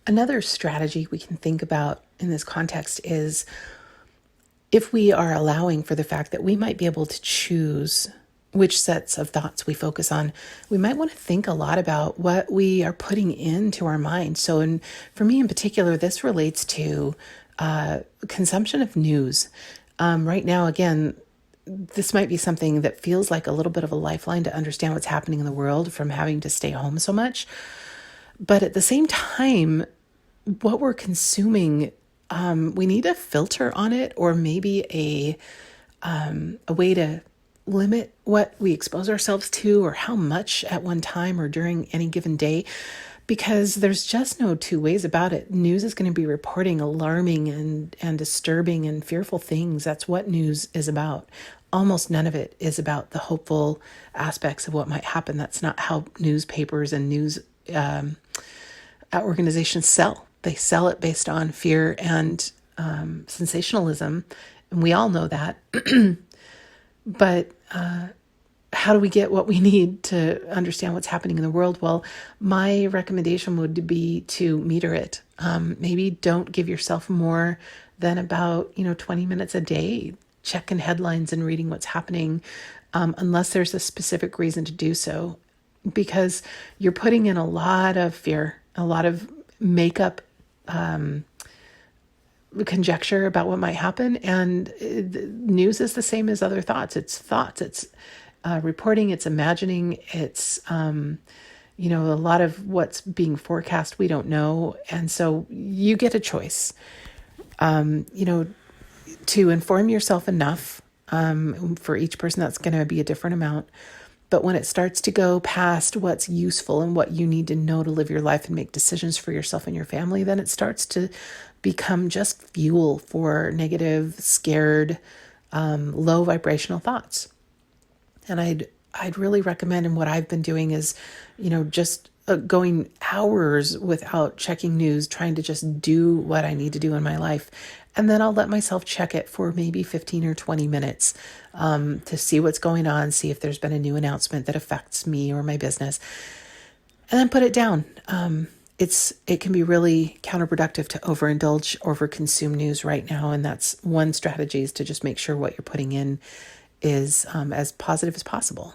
Another strategy we can think about in this context is if we are allowing for the fact that we might be able to choose which sets of thoughts we focus on, we might want to think a lot about what we are putting into our mind. So, for me in particular, this relates to consumption of news. Right now, again, this might be something that feels like a little bit of a lifeline to understand what's happening in the world from having to stay home so much. But at the same time, what we're consuming, we need a filter on it, or maybe a way to limit what we expose ourselves to or how much at one time or during any given day, because there's just no two ways about it. News is going to be reporting alarming and disturbing and fearful things. That's what news is about. Almost none of it is about the hopeful aspects of what might happen. That's not how newspapers and news organizations sell. They sell it based on fear and sensationalism, and we all know that. But how do we get what we need to understand what's happening in the world? Well, my recommendation would be to meter it. Maybe don't give yourself more than about 20 minutes a day checking headlines and reading what's happening, unless there's a specific reason to do so, because you're putting in a lot of fear, a lot of makeup conjecture about what might happen. And news is the same as other thoughts. It's reporting, it's imagining, it's a lot of what's being forecast we don't know. And so you get a choice, to inform yourself enough. For each person, that's going to be a different amount. But when it starts to go past what's useful and what you need to know to live your life and make decisions for yourself and your family, then it starts to become just fuel for negative, scared, low vibrational thoughts. And I'd really recommend, and what I've been doing is, just going hours without checking news, trying to just do what I need to do in my life. And then I'll let myself check it for maybe 15 or 20 minutes to see what's going on, see if there's been a new announcement that affects me or my business, and then put it down. It can be really counterproductive to overindulge, overconsume news right now. And that's one strategy, is to just make sure what you're putting in is as positive as possible.